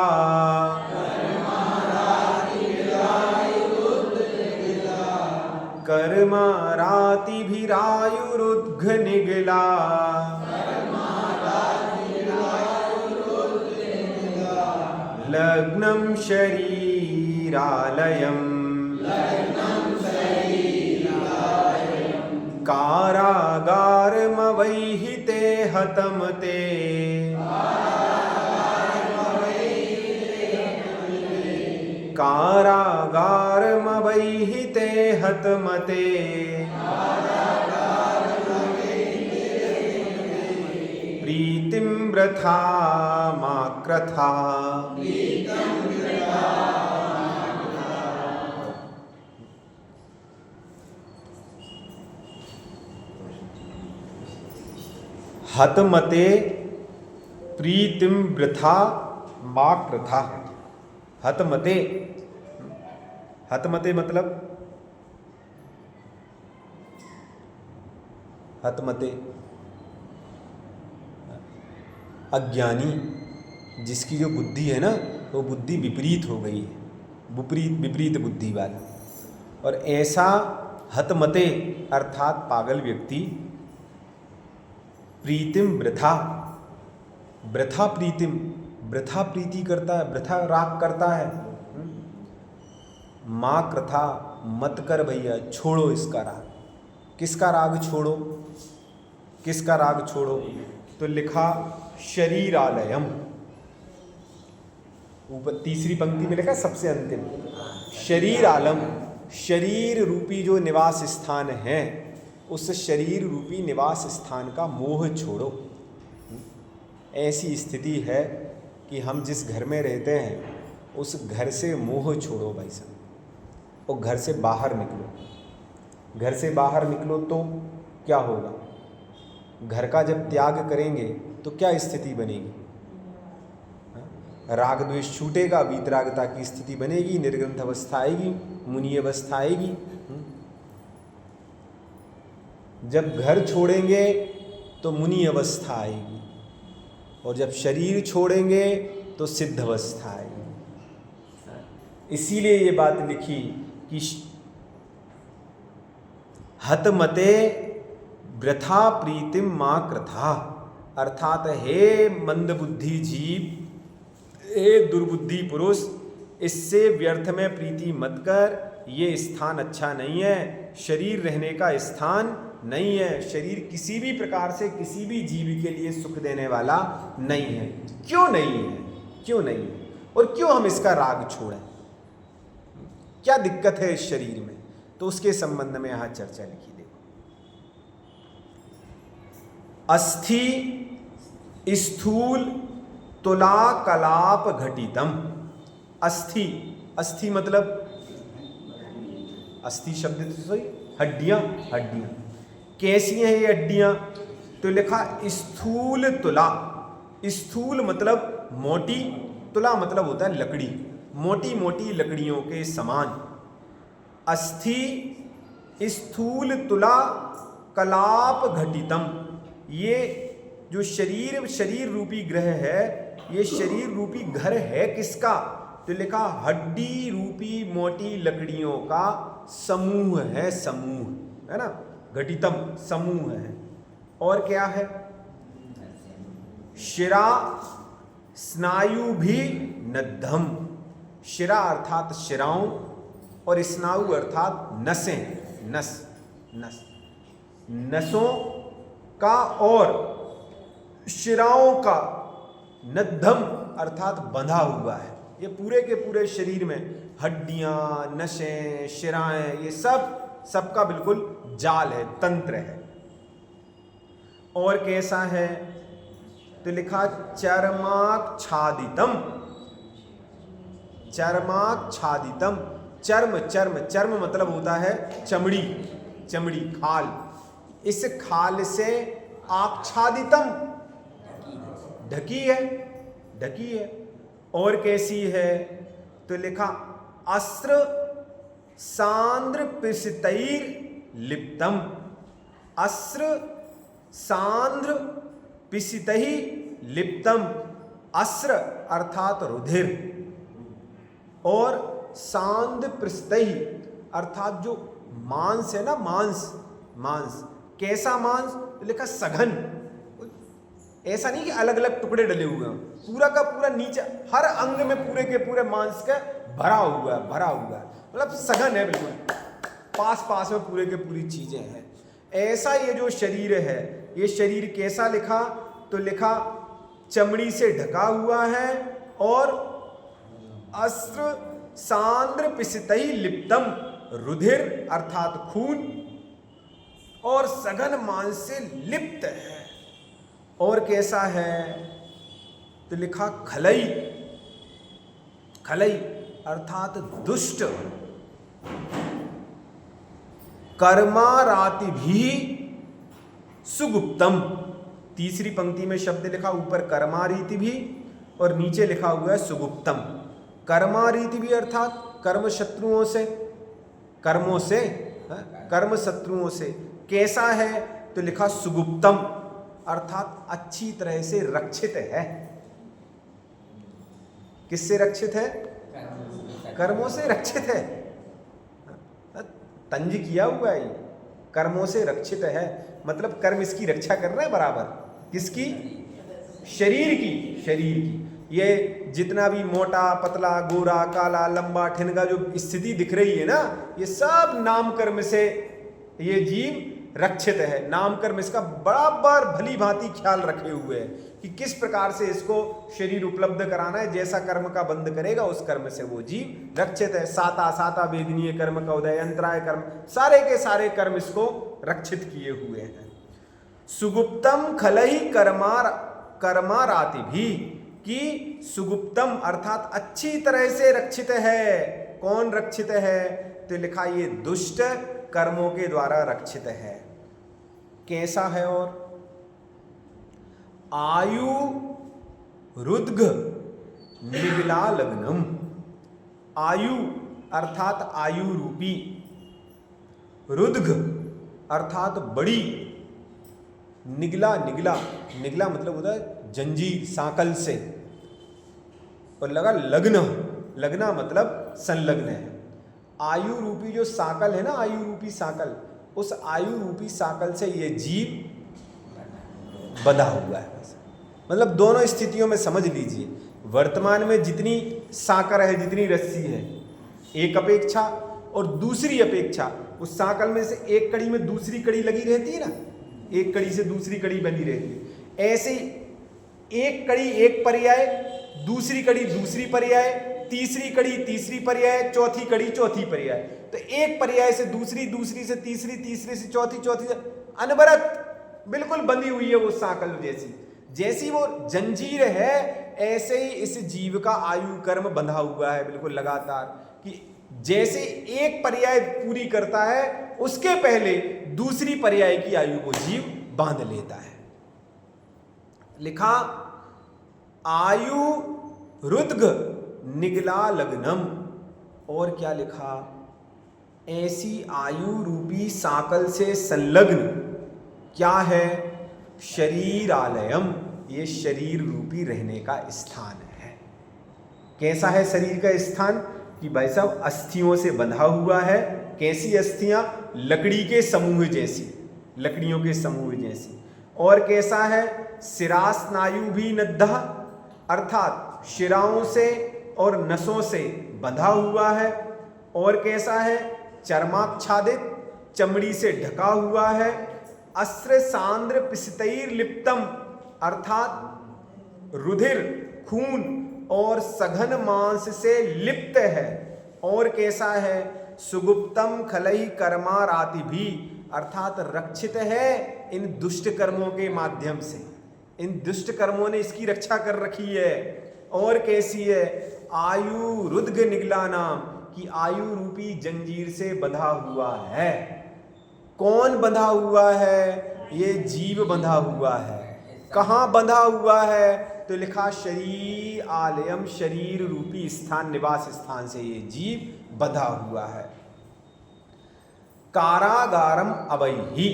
कर्मारातिभिरायुरुद्घ्नगिला, लग्नं शरीरालयम्, कारागारमवैहिते हतं ते, कारागारमवैहिते हतं ते, प्रीतिं वृथा मा कृथा, हतमते प्रीतिम वृथा मा कृथा। हतमते, हतमते मतलब हतमते अज्ञानी, जिसकी जो बुद्धि है ना वो बुद्धि विपरीत हो गई है, विपरीत बुद्धि वाला। और ऐसा हतमते अर्थात पागल व्यक्ति प्रीतिम वृथा, वृथा प्रीतिम, वृथा प्रीति करता है, वृथा राग करता है। माँ कृथा, मत कर भैया, छोड़ो इसका राग। किसका राग छोड़ो? किसका राग छोड़ो? तो लिखा शरीरालयम, ऊपर तीसरी पंक्ति में लिखा सबसे अंतिम, शरीर आलम, शरीर रूपी जो निवास स्थान है उस शरीर रूपी निवास स्थान का मोह छोड़ो। ऐसी स्थिति है कि हम जिस घर में रहते हैं उस घर से मोह छोड़ो भाई साहब, और घर से बाहर निकलो। घर से बाहर निकलो तो क्या होगा? घर का जब त्याग करेंगे तो क्या स्थिति बनेगी? राग द्वेष छूटेगा, वीतरागता की स्थिति बनेगी, निर्ग्रंथ अवस्था आएगी, मुनि अवस्था आएगी। जब घर छोड़ेंगे तो मुनि अवस्था आएगी, और जब शरीर छोड़ेंगे तो सिद्ध अवस्था आएगी। इसीलिए ये बात लिखी कि हतमते वृथा प्रीतिम मा कृथा, अर्थात हे मंदबुद्धि जीव, हे दुर्बुद्धि पुरुष, इससे व्यर्थ में प्रीति मत कर। ये स्थान अच्छा नहीं है, शरीर रहने का स्थान नहीं है। शरीर किसी भी प्रकार से किसी भी जीव के लिए सुख देने वाला नहीं है। क्यों नहीं है? क्यों नहीं है? और क्यों हम इसका राग छोड़ें? क्या दिक्कत है इस शरीर में? तो उसके संबंध में यहां चर्चा लिखी। देखो, अस्थि स्थूल तुला कलाप घटितम। अस्थि, अस्थि मतलब अस्थि शब्द तो सही, हड्डियां, हड्डियां कैसी हैं ये हड्डियां? तो लिखा स्थूल तुला। स्थूल मतलब मोटी, तुला मतलब होता है लकड़ी, मोटी मोटी लकड़ियों के समान। अस्थि स्थूल तुला कलाप घटितम। ये जो शरीर रूपी ग्रह है, ये शरीर रूपी घर है किसका? तो लिखा हड्डी रूपी मोटी लकड़ियों का समूह है, समूह है ना, घटितम समूह है। और क्या है? शिरा स्नायु भी नद्धम। शिरा अर्थात शिराओं, और स्नायु अर्थात नसें, नस, नस, नसों का और शिराओं का, नद्धम अर्थात बंधा हुआ है। ये पूरे के पूरे शरीर में हड्डियां, नसें, शिराएं, ये सब सबका बिल्कुल जाल है, तंत्र है। और कैसा है? तो लिखा चर्माच्छादितम। चर्माच्छादितम, चर्म, चर्म, चर्म मतलब होता है चमड़ी, चमड़ी, खाल। इस खाल से आच्छादितम, ढकी है, ढकी है। और कैसी है? तो लिखा अस्त्र सांद्र पिसतैर लिप्तम। अस्त्र सांद्र पिसतहि लिप्तम। अस्त्र अर्थात रुधिर, और सांद्र पिसतहि अर्थात जो मांस है ना, मांस, मांस कैसा मांस? तो लिखा सघन। ऐसा नहीं कि अलग अलग टुकड़े डले हुए हैं, पूरा का पूरा नीचे हर अंग में पूरे के पूरे मांस का भरा हुआ है, भरा हुआ है, मतलब सघन है बिल्कुल, पास पास में पूरे के पूरी चीजें हैं। ऐसा ये जो शरीर है, ये शरीर कैसा? लिखा तो लिखा चमड़ी से ढका हुआ है, और अस्त्र सांद्र पिसतहि लिप्तम, रुधिर अर्थात खून और सघन मांस से लिप्त है। और कैसा है? तो लिखा खलई। खलई अर्थात दुष्ट। कर्माराति भी सुगुप्तम। तीसरी पंक्ति में शब्द लिखा ऊपर कर्मारीति भी और नीचे लिखा हुआ है सुगुप्तम। कर्मारीति भी अर्थात कर्म शत्रुओं से, कर्मों से, कर्म शत्रुओं से। कैसा है तो लिखा सुगुप्तम अर्थात अच्छी तरह से रक्षित है। किससे रक्षित है? कर्मों से रक्षित है। तंज किया हुआ है, कर्मों से रक्षित है मतलब कर्म इसकी रक्षा कर रहा है बराबर। किसकी? शरीर की, शरीर की। ये जितना भी मोटा पतला गोरा काला लंबा ठिनगा जो स्थिति दिख रही है ना, ये सब नाम कर्म से ये जीव रक्षित है। नाम कर्म इसका बराबर भली भांति ख्याल रखे हुए है कि किस प्रकार से इसको शरीर उपलब्ध कराना है। जैसा कर्म का बंध करेगा उस कर्म से वो जीव रक्षित है। साता साता वेदनीय कर्म का उदय, अंतराय कर्म, सारे के सारे कर्म इसको रक्षित किए हुए हैं। सुगुप्तम खलहि कर्माराति भी, कि सुगुप्तम अर्थात अच्छी तरह से रक्षित है। कौन रक्षित है तो लिखा ये दुष्ट कर्मों के द्वारा रक्षित है। कैसा है? और आयु रुद्घ निगला लग्नम। आयु अर्थात आयु रूपी, रुद्घ अर्थात बड़ी, निगला, निगला, निगला मतलब होता है जंजीर सांकल से, और लगा लग्न, लगना मतलब संलग्न है। आयु रूपी जो सांकल है ना, आयु रूपी सांकल, उस आयु रूपी सांकल से ये जीव बंधा हुआ है। मतलब दोनों स्थितियों में समझ लीजिए, वर्तमान में जितनी सांकर है, जितनी रस्सी है, एक अपेक्षा और दूसरी अपेक्षा, उस सांकल में से एक कड़ी में दूसरी कड़ी लगी रहती है ना, एक कड़ी से दूसरी कड़ी बनी रहती है। ऐसे एक कड़ी एक पर्याय, दूसरी कड़ी दूसरी पर्याय, तीसरी कड़ी तीसरी पर्याय, चौथी कड़ी चौथी पर्याय। तो एक पर्याय से दूसरी, दूसरी से तीसरी, तीसरी से चौथी, चौथी से अनवरत बिल्कुल बंधी हुई है वो सांकल जैसी। जैसी वो जंजीर है ऐसे ही इस जीव का आयु कर्म बंधा हुआ है बिल्कुल लगातार, कि जैसे एक पर्याय पूरी करता है उसके पहले दूसरी पर्याय की आयु को जीव बांध लेता है। लिखा आयु रुद्घ निगला लग्नम। और क्या लिखा? ऐसी आयु रूपी सांकल से संलग्न क्या है? शरीरालयम, ये शरीर रूपी रहने का स्थान है। कैसा है शरीर का स्थान? कि भाई साहब अस्थियों से बंधा हुआ है। कैसी अस्थियां? लकड़ी के समूह जैसी, लकड़ियों के समूह जैसी। और कैसा है? शिरास्नायु भी नद्धा, अर्थात शिराओं से और नसों से बंधा हुआ है। और कैसा है? चर्माच्छादित, चमड़ी से ढका हुआ है। अस्त्र सांद्र पिसतैर लिप्तम, अर्थात रुधिर, खून और सघन मांस से लिप्त है। और कैसा है? सुगुप्तम खलहि कर्माराति भी, अर्थात रक्षित है इन दुष्ट कर्मों के माध्यम से। इन दुष्ट कर्मों ने इसकी रक्षा कर रखी है। और कैसी है? आयु रुद्घ निगला नाम, की आयु रूपी जंजीर से बंधा हुआ है। कौन बंधा हुआ है? ये जीव बंधा हुआ है। कहाँ बंधा हुआ है? तो लिखा शरीर आलयम, शरीर रूपी स्थान, निवास स्थान से ये जीव बंधा हुआ है। कारागारम अवैहि,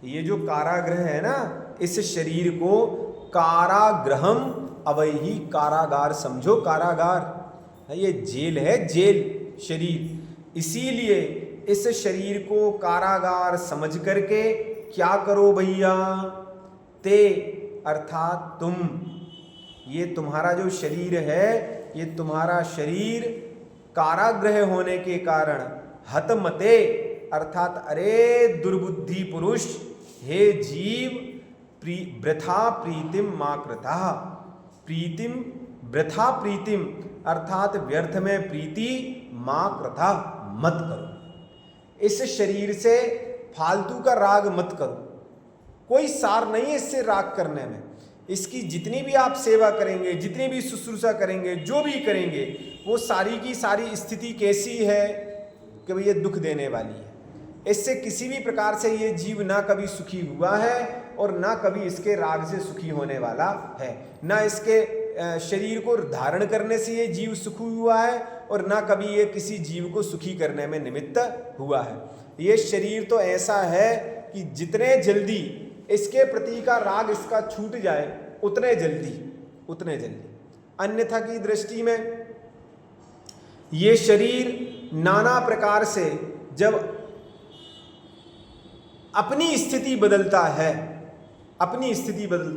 ये जो कारागृह है ना, इस शरीर को कारागृहम अवैहि, कारागार समझो। कारागार ये जेल है, जेल शरीर। इसीलिए इस शरीर को कारागार समझ करके क्या करो भैया? ते अर्थात तुम, ये तुम्हारा जो शरीर है, ये तुम्हारा शरीर कारागृह होने के कारण हतमते, अर्थात अरे दुर्बुद्धि पुरुष, हे जीव, वृथा प्रीतिम मा कृता। प्रीतिम, वृथा प्रीतिम अर्थात व्यर्थ में प्रीति मा कृता, मत करो। इस शरीर से फालतू का राग मत करो। कोई सार नहीं है इससे राग करने में। इसकी जितनी भी आप सेवा करेंगे, जितनी भी शुश्रूषा करेंगे, जो भी करेंगे, वो सारी की सारी स्थिति कैसी है कि भाई ये दुख देने वाली है। इससे किसी भी प्रकार से ये जीव ना कभी सुखी हुआ है और ना कभी इसके राग से सुखी होने वाला है। ना इसके शरीर को धारण करने से ये जीव सुखी हुआ है और ना कभी ये किसी जीव को सुखी करने में निमित्त हुआ है। ये शरीर तो ऐसा है कि जितने जल्दी इसके प्रति का राग इसका छूट जाए उतने जल्दी अन्यथा की दृष्टि में ये शरीर नाना प्रकार से जब अपनी स्थिति बदलता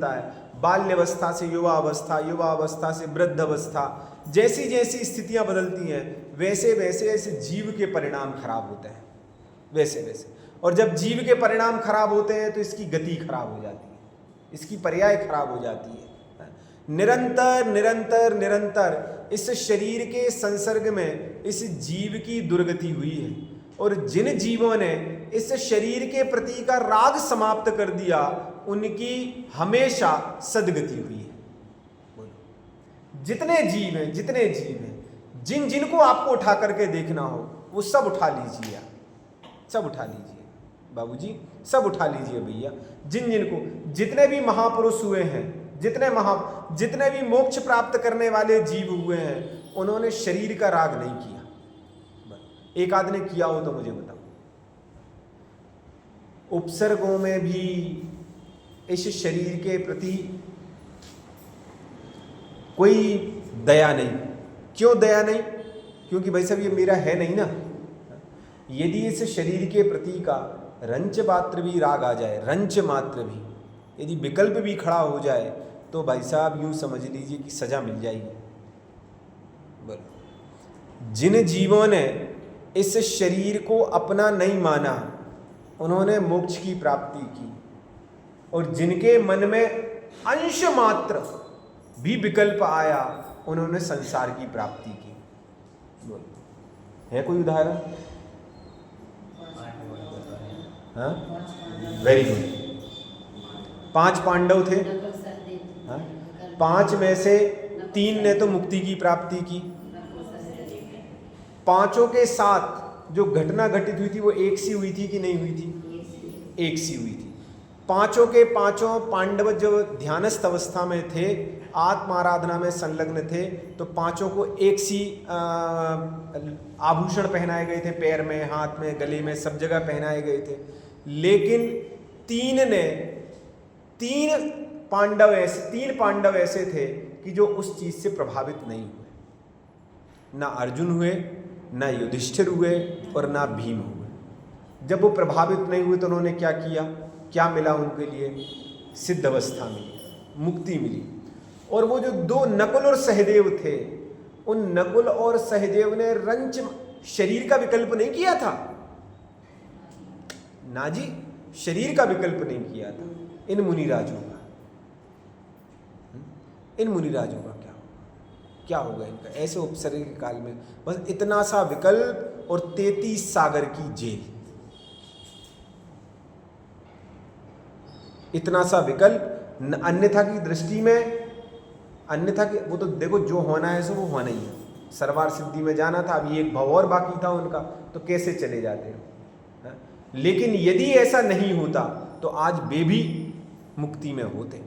है, बाल्यावस्था से युवा अवस्था से वृद्ध अवस्था, जैसी जैसी स्थितियां बदलती हैं वैसे वैसे ऐसे जीव के परिणाम खराब होते हैं, वैसे। और जब जीव के परिणाम खराब होते हैं तो इसकी गति खराब हो जाती है, इसकी पर्याय खराब हो जाती है। निरंतर इस शरीर के संसर्ग में इस जीव की दुर्गति हुई है और जिन जीवों ने इस शरीर के प्रति का राग समाप्त कर दिया उनकी हमेशा सदगति हुई है। बोलो, जितने जीव हैं जिनको आपको उठा करके देखना हो वो सब उठा लीजिए, बाबूजी, सब उठा लीजिए भैया। जितने भी महापुरुष हुए हैं, जितने भी मोक्ष प्राप्त करने वाले जीव हुए हैं, उन्होंने शरीर का राग नहीं किया। एक आध ने किया हो तो मुझे बताओ। उपसर्गों में भी इस शरीर के प्रति कोई दया नहीं। क्यों दया नहीं? क्योंकि भाई साहब ये मेरा है नहीं ना। यदि इस शरीर के प्रति का रंच मात्र भी राग आ जाए, रंच मात्र भी, यदि विकल्प भी खड़ा हो जाए तो भाई साहब यूं समझ लीजिए कि सजा मिल जाएगी। बोलो, जिन जीवों ने इस शरीर को अपना नहीं माना उन्होंने मोक्ष की प्राप्ति की और जिनके मन में अंश मात्र भी विकल्प आया उन्होंने संसार की प्राप्ति की। बोलो, है कोई उदाहरण? हाँ, वेरी गुड। 5 पांडव थे, हाँ? 5 में से 3 ने तो मुक्ति की प्राप्ति की। 5 के साथ जो घटना घटित हुई थी वो एक सी हुई थी कि नहीं हुई थी? एक सी हुई थी। 5 के 5 पांडव जो ध्यानस्थ अवस्था में थे, आत्माराधना में संलग्न थे, तो 5 को एक सी आभूषण पहनाए गए थे, पैर में, हाथ में, गले में, सब जगह पहनाए गए थे। लेकिन 3 पांडव ऐसे थे कि जो उस चीज से प्रभावित नहीं हुए। ना अर्जुन हुए, ना युधिष्ठिर हुए और ना भीम हुए। जब वो प्रभावित नहीं हुए तो उन्होंने क्या किया? क्या मिला उनके लिए? सिद्ध अवस्था मिली, मुक्ति मिली। और वो जो 2 नकुल और सहदेव थे, उन नकुल और सहदेव ने रंच शरीर का विकल्प नहीं किया था ना जी, शरीर का विकल्प नहीं किया था। इन मुनिराजों का क्या होगा इनका? ऐसे उपसर्ग के काल में बस इतना सा विकल्प और 33 सागर की जेल, इतना सा विकल्प। अन्यथा की दृष्टि में, अन्यथा की वो तो देखो जो होना है सो वो होना ही है। सर्वार सिद्धि में जाना था, अभी एक भाव और बाकी था उनका, तो कैसे चले जाते हो? लेकिन यदि ऐसा नहीं होता तो आज वे भी मुक्ति में होते।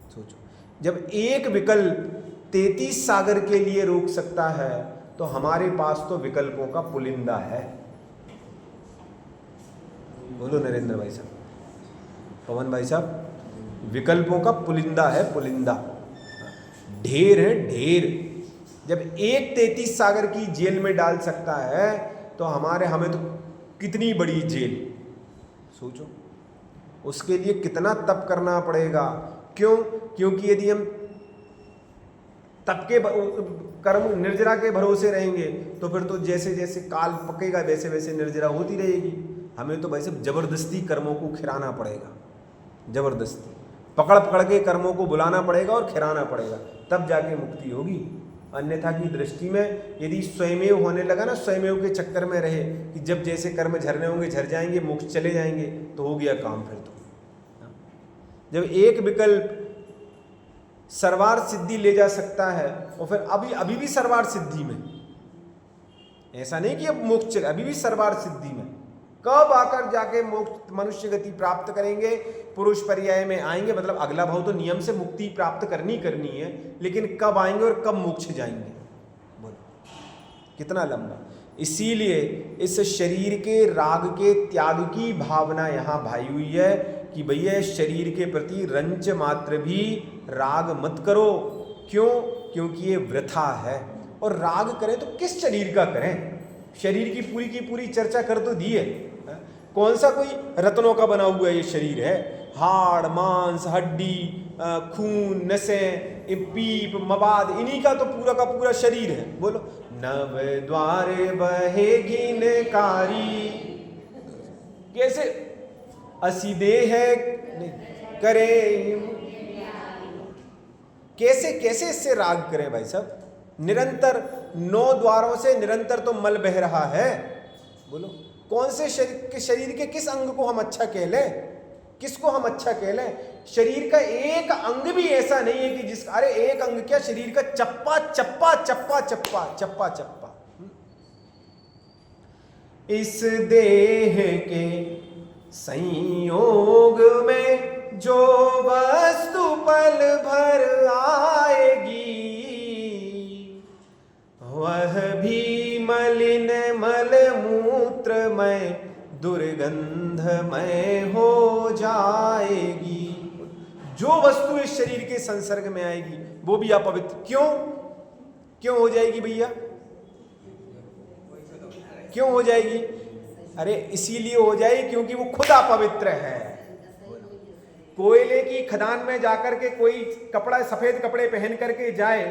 सोचो, जब एक विकल्प 33 सागर के लिए रोक सकता है तो हमारे पास तो विकल्पों का पुलिंदा है। बोलो नरेंद्र भाई साहब, पवन भाई साहब, विकल्पों का पुलिंदा है, पुलिंदा ढेर है, ढेर। जब एक 33 सागर की जेल में डाल सकता है तो हमें तो कितनी बड़ी जेल। सोचो उसके लिए कितना तप करना पड़ेगा। क्यों? क्योंकि यदि हम तप के कर्म निर्जरा के भरोसे रहेंगे तो फिर तो जैसे जैसे काल पकेगा वैसे वैसे निर्जरा होती रहेगी। हमें तो भाई सब जबरदस्ती कर्मों को खिराना पड़ेगा, जबरदस्ती पकड़ के कर्मों को बुलाना पड़ेगा और खिराना पड़ेगा, तब जाके मुक्ति होगी। अन्यथा की दृष्टि में यदि स्वयमेव होने लगा ना, स्वयमेव के चक्कर में रहे कि जब जैसे कर्म झरने होंगे झर जाएंगे, मोक्ष चले जाएंगे, तो हो गया काम। फिर तो जब एक विकल्प सर्वार सिद्धि ले जा सकता है और फिर अभी भी सर्वार सिद्धि में, ऐसा नहीं कि अब मोक्ष चले, अभी भी सर्वार सिद्धि में, कब आकर जाके मोक्ष मनुष्य गति प्राप्त करेंगे? पुरुष पर्याय में आएंगे, मतलब अगला भाव तो नियम से मुक्ति प्राप्त करनी है, लेकिन कब आएंगे और कब मोक्ष जाएंगे? बोलो कितना लंबा। इसीलिए इस शरीर के राग के त्याग की भावना यहाँ भाई हुई है कि भैया शरीर के प्रति रंच मात्र भी राग मत करो। क्यों? क्योंकि ये वृथा है। और राग करें तो किस शरीर का करें? शरीर की पूरी चर्चा कर तो दी है। कौन सा कोई रत्नों का बना हुआ ये शरीर है? हाड़ मांस हड्डी खून नसें पीप मवाद, इन्हीं का तो पूरा का पूरा शरीर है। बोलो नव द्वार बहेगी नकारी, कैसे असी देह करे, कैसे कैसे इससे राग करें भाई साहब? निरंतर 9 द्वारों से निरंतर तो मल बह रहा है। बोलो कौन से शरीर के किस अंग को हम अच्छा कह लें? किसको हम अच्छा कह लें? शरीर का एक अंग भी ऐसा नहीं है कि जिस, अरे एक अंग क्या, शरीर का चप्पा चप्पा चप्पा चप्पा चप्पा चप्पा। इस देह के संयोग में जो वस्तु पल भर आएगी, वह भी मलिन मल मूत्रमय दुर्गंधमय हो जाएगी। जो वस्तु इस शरीर के संसर्ग में आएगी वो भी अपवित्र। क्यों हो जाएगी भैया? क्यों हो जाएगी? अरे इसीलिए हो जाएगी क्योंकि वो खुद अपवित्र है। कोयले की खदान में जाकर के कोई कपड़ा, सफेद कपड़े पहन करके जाए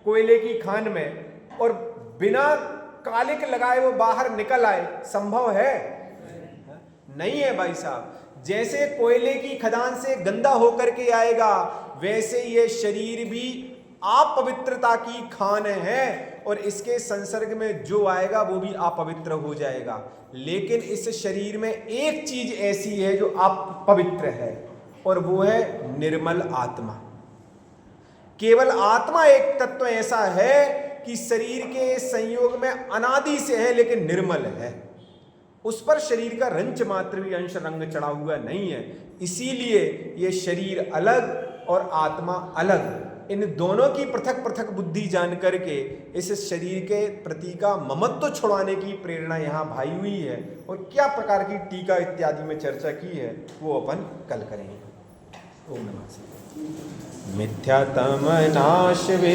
कोयले की खान में और बिना कालिक लगाए वो बाहर निकल आए, संभव है? नहीं है भाई साहब। जैसे कोयले की खदान से गंदा होकर के आएगा, वैसे ये शरीर भी अपवित्रता की खान है और इसके संसर्ग में जो आएगा वो भी अपवित्र हो जाएगा। लेकिन इस शरीर में एक चीज ऐसी है जो अपवित्र है और वो है निर्मल आत्मा। केवल आत्मा एक तत्व ऐसा है कि शरीर के संयोग में अनादि से है लेकिन निर्मल है। उस पर शरीर का रंच मात्र भी अंश रंग चढ़ा हुआ नहीं है। इसीलिए ये शरीर अलग और आत्मा अलग, इन दोनों की पृथक पृथक बुद्धि जान करके इस शरीर के प्रति का ममत्व छुड़ाने की प्रेरणा यहाँ भाई हुई है। और क्या प्रकार की टीका इत्यादि में चर्चा की है वो अपन कल करेंगे। ओम नमः शिवाय। मिथ्यातम नाश वे